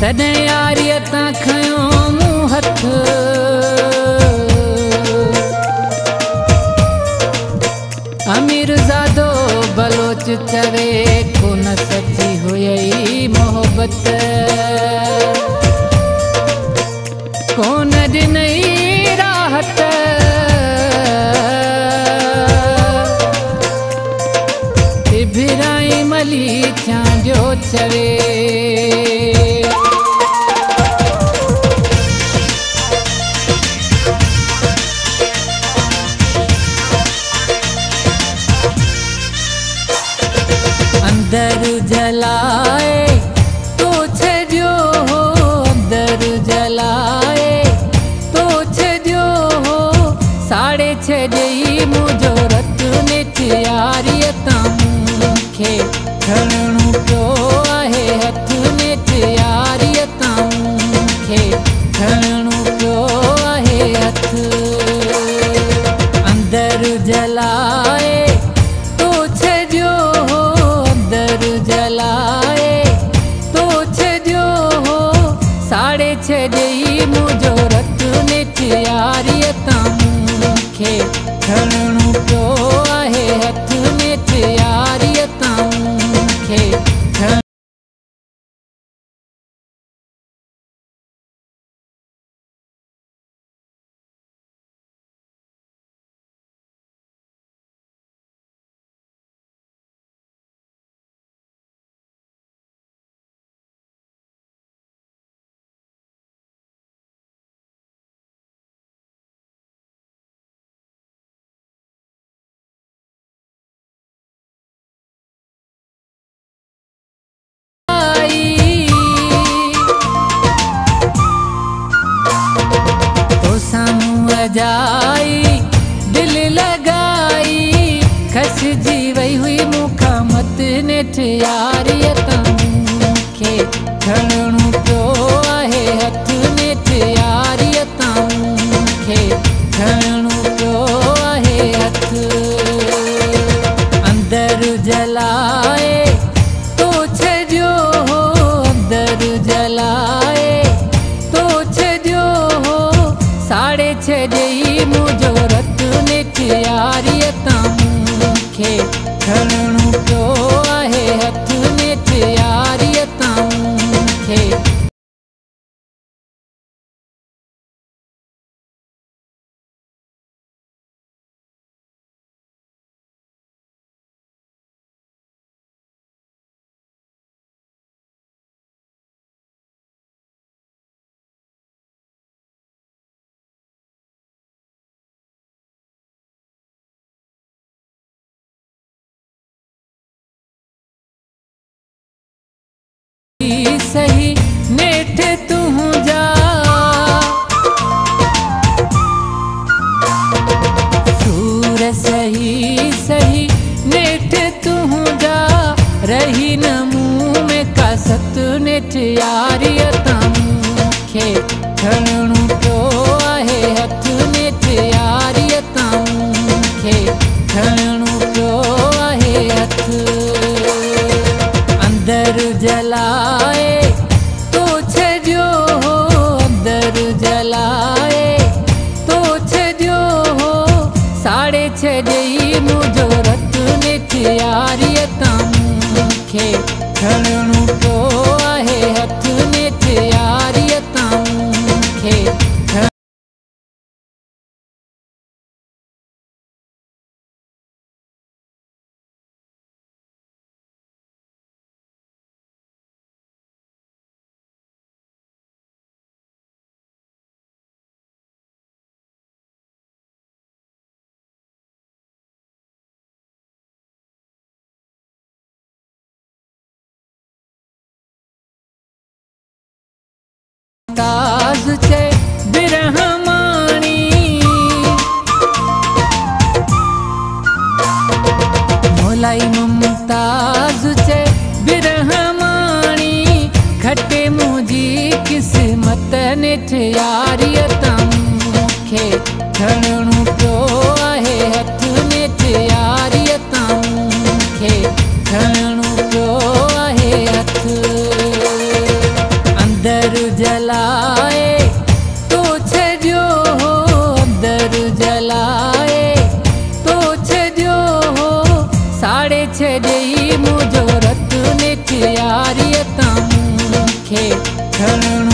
तॾहिं यारीअ तां खयो मूं हथ। अमीरज़ादो बलोच चवे कोन सची हुई मोहब्बत, कोन ॾिनई राहत। इब्राहिम अली जो चवे अंदर जलाए तो छॾियो हो, अंदर जलाए तो छॾियो हो। साड़े छॾई मुंहिंजो रत नेठ यारीअ तां मूंखे खणणो पियो आहे हथ नेठ यारीअ तां मूंखे खणणो पियो आहे हथ। अंदर जलाए तो छॾियो हो, अंदर जलाए तो छॾियो हो। साड़े छॾई मुंहिंजो रत नेठ यारीअ तां मूंखे खणणो पियो आहे हथ नेठ यारीअ तां मूंखे खणणो। तो सामूं अजाई दिल लगाई, खसिजी वई हुई मूंखां मत नेठ यारीअ तां मूंखे खणणो पियो आहे हथ नेठ यारीअ तां मूंखे खणणो पियो आहे हथ। अंदर जलाए तो छॾियो हो, अंदर जलाए तो छॾियो हो। साड़े छॾई मुंहिंजो रत नेठ यारीअ तां मूंखे खणणो पियो आहे हथ नेठ यारीअ तां मूंखे। सही नेठ तूं जा सूर सही सही नेठ तूं जा। रही न मुंह में का सत नेठ यारीअ तां मूंखे खणणो पियो आहे हथ नेठ यारीअ तां मूंखे खणणो पियो आहे हथ। अंदर जलाए तो छॾियो हो, अंदर जलाए तो छॾियो हो। साड़े छॾई मुंहिंजो रत नेठ यारीअ तां मूंखे खणणो पियो आहे हथ नेठ यारीअ तां मूंखे। ताज चे बिरहमानी मोलाई मुमताज चे बिरहमानी। खटे मुंहिंजी किस्मत नेठ यारीअ तां मूंखे खणणो पियो आहे हथ नेठ यारीअ तां मूंखे खणणो पियो आहे हथ। अंदर खे खणण